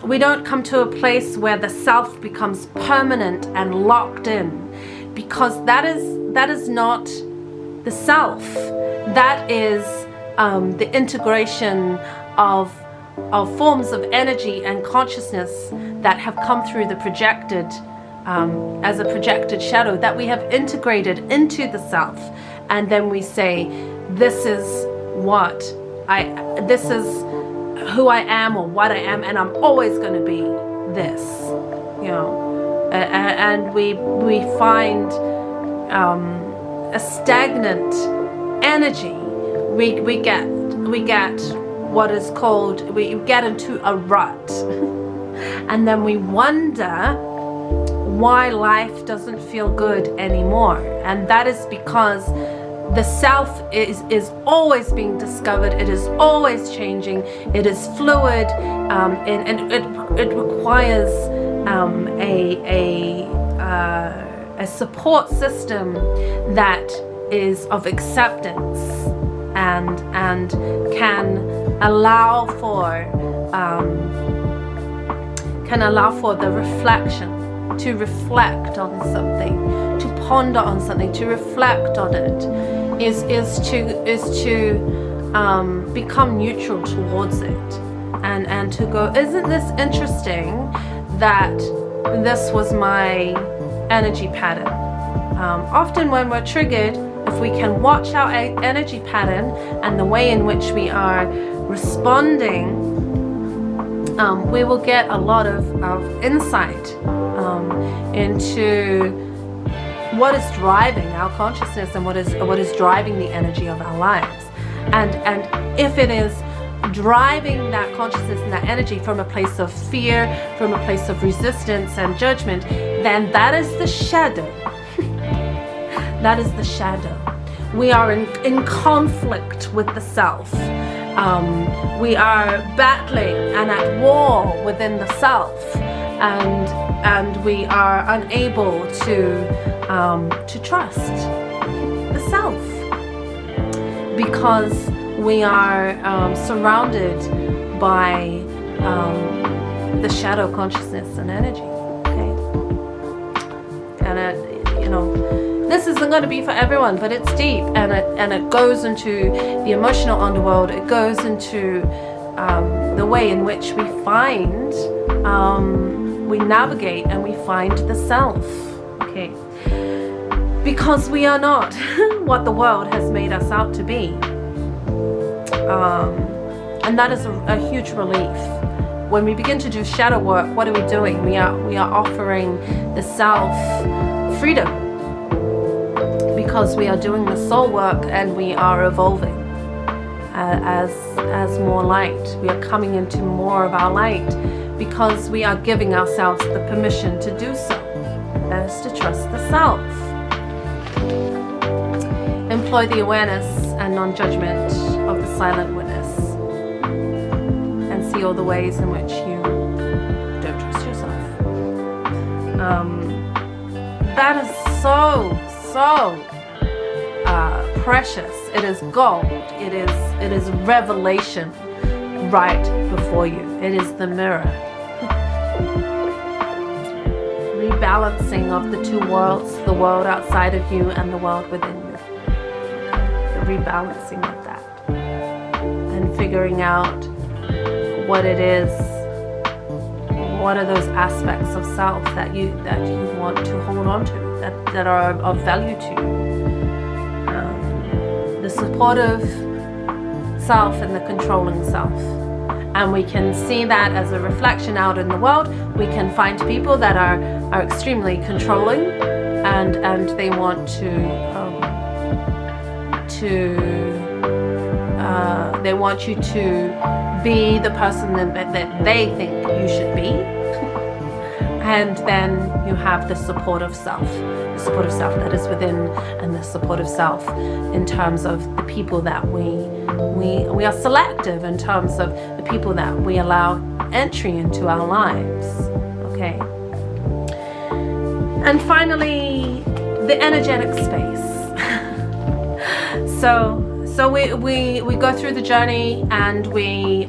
we don't come to a place where the self becomes permanent and locked in, because that is not the self. That is the integration of forms of energy and consciousness that have come through the projected, as a projected shadow, that we have integrated into the self. And then we say, this is who I am, or what I am, and I'm always going to be this, and we find a stagnant energy. We get what is called, we get into a rut, and then we wonder why life doesn't feel good anymore. And that is because the self is always being discovered. It is always changing. It is fluid, and it requires a support system that is of acceptance and can allow for the reflection, to reflect on something, to ponder on something, to reflect on it, is to become neutral towards it, and to go, isn't this interesting that this was my energy pattern? Often when we're triggered, if we can watch our energy pattern and the way in which we are responding, we will get a lot of insight into what is driving our consciousness and what is driving the energy of our lives. And if it is driving that consciousness and that energy from a place of fear, from a place of resistance and judgment, then that is the shadow. That is the shadow. We are in conflict with the self. We are battling and at war within the self, and we are unable to trust the self, because we are surrounded by the shadow consciousness and energy. Okay, and this isn't going to be for everyone, but it's deep, and it goes into the emotional underworld. It goes into the way in which we find, we navigate and we find the self. Okay, because we are not what the world has made us out to be, and that is a huge relief. When we begin to do shadow work, what are we doing? We are offering the self freedom, because we are doing the soul work and we are evolving as more light. We are coming into more of our light because we are giving ourselves the permission to do so. That is to trust the self. Employ the awareness and non-judgment of the silent witness, and see all the ways in which you don't trust yourself. That is so precious. It is gold. It is revelation right before you. It is the mirror. Rebalancing of the two worlds, the world outside of you and the world within you. The rebalancing of that, and figuring out what it is. What are those aspects of self that you want to hold on to, that are of value to you? The supportive self and the controlling self. And we can see that as a reflection out in the world. We can find people that are extremely controlling, and they want they want you to be the person that they think you should be. And then you have the supportive self that is within, and the supportive self in terms of the people that we are selective in terms of the people that we allow entry into our lives. Okay. And finally, the energetic space. So we go through the journey, and we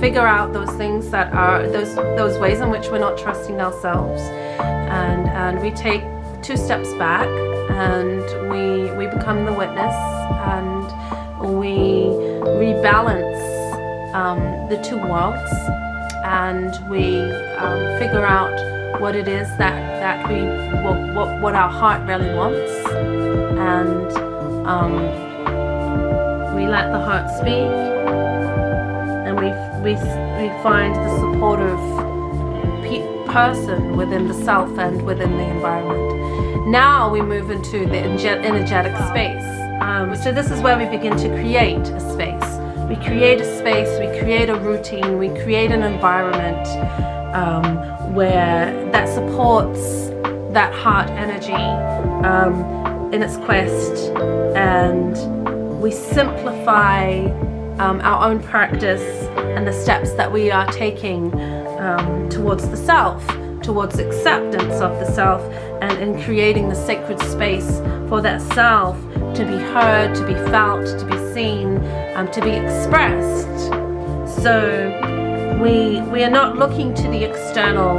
figure out those things that are those ways in which we're not trusting ourselves, and we take 2 steps back, and we become the witness, and we rebalance the 2 worlds, and we figure out what it is that what our heart really wants, and we let the heart speak, and we find the supportive person within the self and within the environment. Now we move into the energetic space. So this is where we begin to create a space. We create a space, we create a routine, we create an environment where that supports that heart energy in its quest, and we simplify our own practice and the steps that we are taking towards the self, towards acceptance of the self, and in creating the sacred space for that self to be heard, to be felt, to be seen, to be expressed. So we are not looking to the external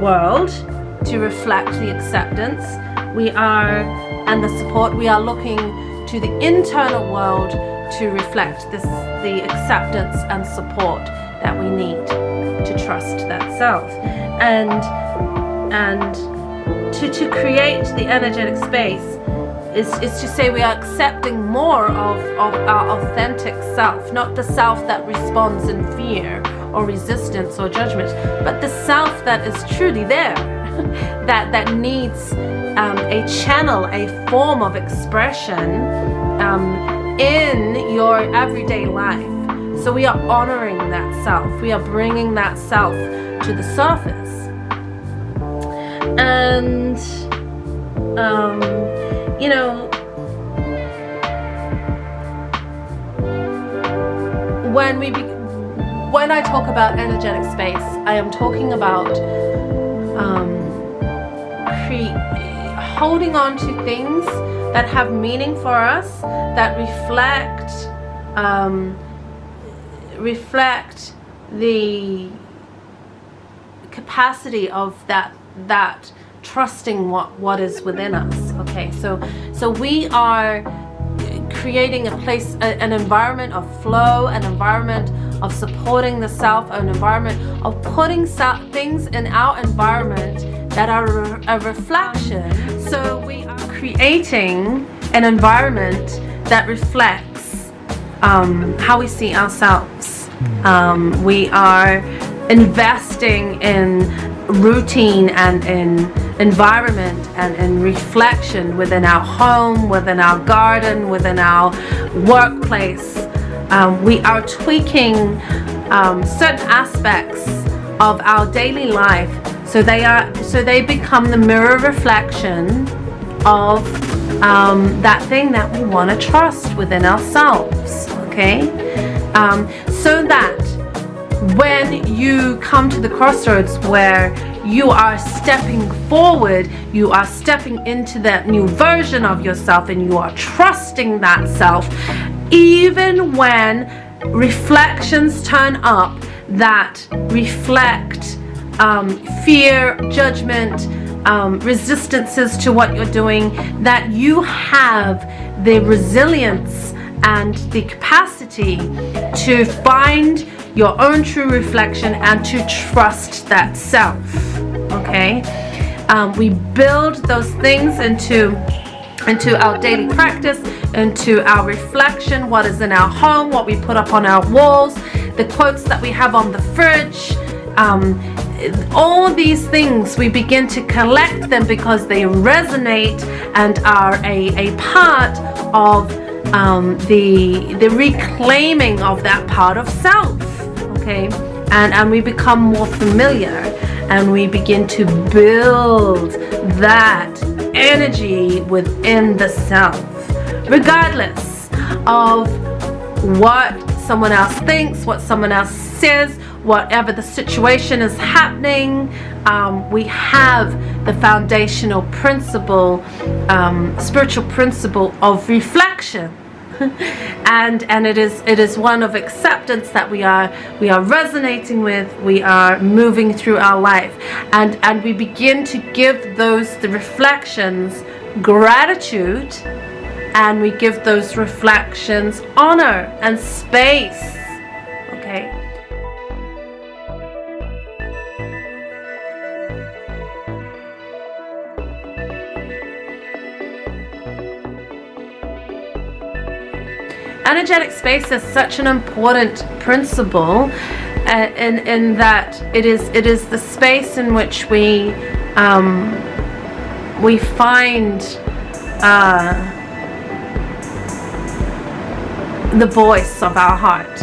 world to reflect the acceptance. And the support. We are looking to the internal world to reflect the acceptance and support that we need to trust that self, and to create the energetic space is to say we are accepting more of our authentic self, not the self that responds in fear or resistance or judgment, but the self that is truly there, that needs a channel, a form of expression in your everyday life. So we are honoring that self. We are bringing that self to the surface. And, when I talk about energetic space, I am talking about holding on to things that have meaning for us, that reflect the capacity of that trusting what is within us. Okay, so we are creating a place, an environment of flow, an environment of supporting the self, an environment of putting things in our environment that are a reflection. So we are creating an environment that reflects how we see ourselves. We are investing in routine and in environment and in reflection within our home, within our garden, within our workplace. We are tweaking certain aspects of our daily life so they become the mirror reflection of that thing that we want to trust within ourselves. Okay, so that when you come to the crossroads where you are stepping forward, you are stepping into that new version of yourself, and you are trusting that self, even when reflections turn up that reflect fear, judgment, resistances to what you're doing, that you have the resilience and the capacity to find your own true reflection and to trust that self. Okay, we build those things into our daily practice, into our reflection, what is in our home, what we put up on our walls, the quotes that we have on the fridge, all these things, we begin to collect them because they resonate and are a part of the reclaiming of that part of self. Okay, and we become more familiar, and we begin to build that energy within the self, regardless of what someone else thinks, what someone else says, whatever the situation is happening. We have the foundational principle, spiritual principle of reflection. and it is one of acceptance that we are resonating with, we are moving through our life, and we begin to give the reflections gratitude, and we give those reflections honor and space. Okay. Energetic space is such an important principle, in that it is the space in which we find the voice of our heart.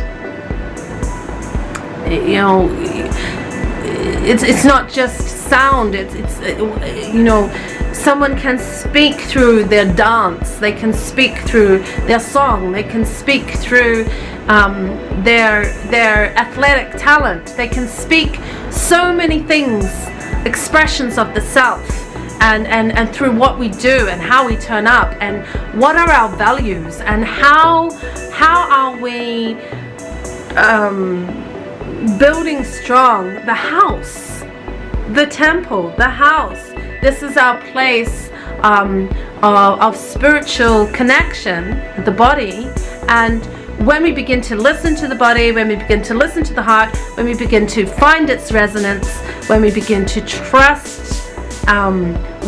You know, it's not just sound. It's you know, someone can speak through their dance, they can speak through their song, they can speak through their athletic talent, they can speak so many things, expressions of the self, and through what we do and how we turn up and what are our values and how are we building strong the house, the temple, the house. This is our place of spiritual connection, the body. And when we begin to listen to the body, when we begin to listen to the heart, when we begin to find its resonance, when we begin to trust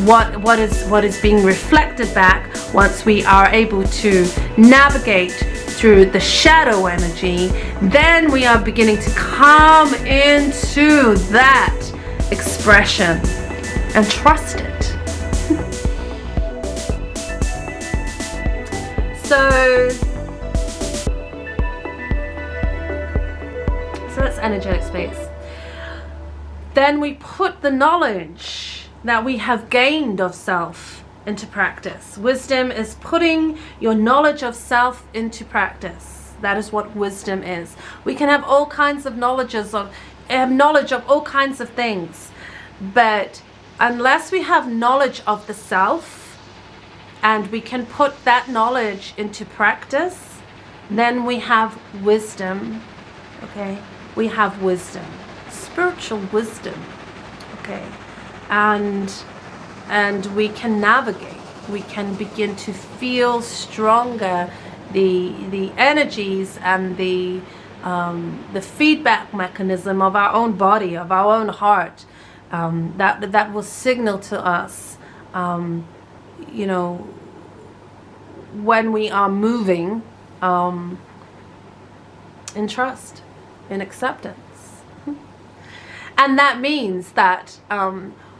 what is being reflected back, once we are able to navigate through the shadow energy, then we are beginning to come into that expression and trust it. So that's energetic space. Then we put the knowledge that we have gained of self into practice. Wisdom is putting your knowledge of self into practice. That is what wisdom is. We can have all kinds of knowledge of all kinds of things, but unless we have knowledge of the self and we can put that knowledge into practice, then we have wisdom. Okay, we have wisdom, spiritual wisdom. Okay, and we can navigate. We can begin to feel stronger the energies and the feedback mechanism of our own body, of our own heart. That will signal to us, you know, when we are moving in trust, in acceptance. And that means that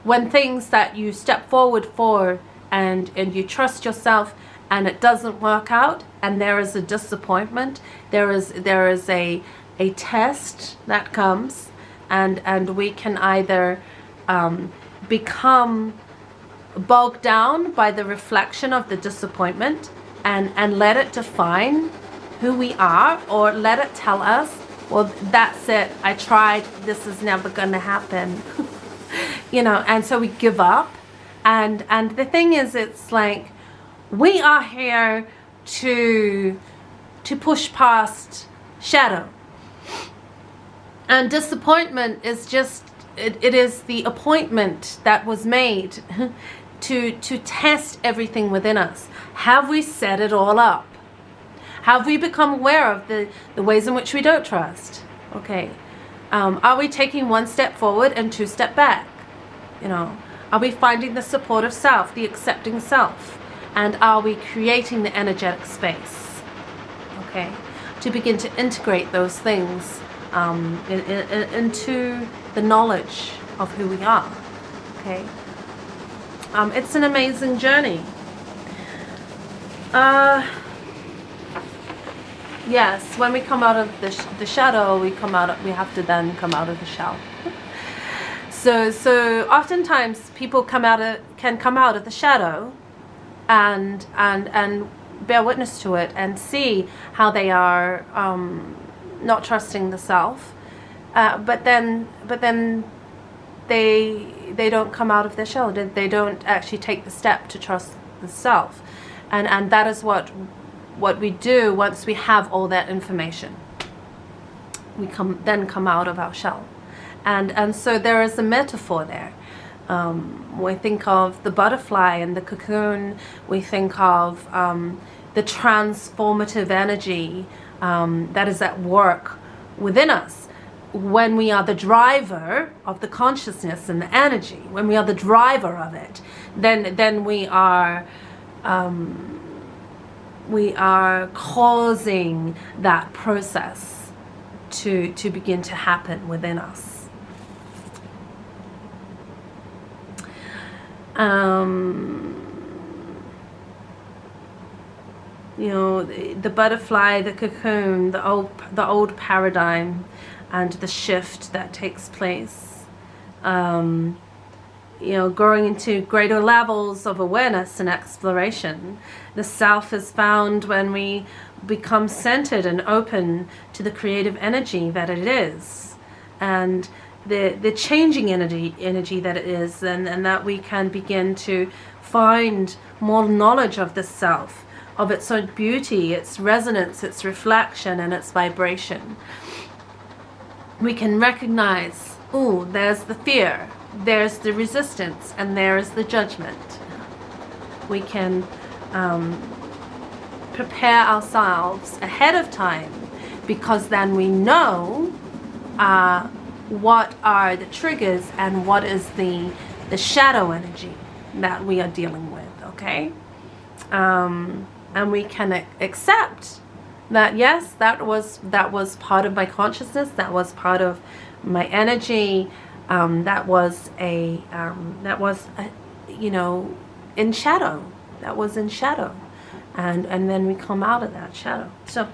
when things that you step forward for and you trust yourself and it doesn't work out and there is a disappointment, there is a test that comes, and we can either become bogged down by the reflection of the disappointment and let it define who we are, or let it tell us, well, that's it, I tried, this is never going to happen. You know, and so we give up. And the thing is, it's like we are here to push past shadow. And disappointment is just, it is the appointment that was made to test everything within us. Have we set it all up? Have we become aware of the ways in which we don't trust? Okay. Are we taking one step forward and two step back? You know, are we finding the supportive self, the accepting self? And are we creating the energetic space? Okay. To begin to integrate those things into the knowledge of who we are. Okay. It's an amazing journey. Yes, when we come out of the shadow, we have to then come out of the shell. So oftentimes people can come out of the shadow and bear witness to it and see how they are not trusting the self, but then they don't come out of their shell. They don't actually take the step to trust the self, and that is what what we do once we have all that information, we come out of our shell. And so there is a metaphor there. We think of the butterfly and the cocoon. We think of the transformative energy that is at work within us when we are the driver of the consciousness and the energy. When we are the driver of it, then we are causing that process to begin to happen within us. You know, the butterfly, the cocoon, the old paradigm, and the shift that takes place. You know, growing into greater levels of awareness and exploration. The self is found when we become centered and open to the creative energy that it is, and the changing energy that it is, and that we can begin to find more knowledge of the self, of its own beauty, its resonance, its reflection, and its vibration. We can recognize, oh, there's the fear, there's the resistance, and there's the judgment. We can prepare ourselves ahead of time, because then we know what are the triggers and what is the shadow energy that we are dealing with, okay? And we can accept that, yes, that was part of my consciousness, that was part of my energy, that was you know, in shadow, and then we come out of that shadow. So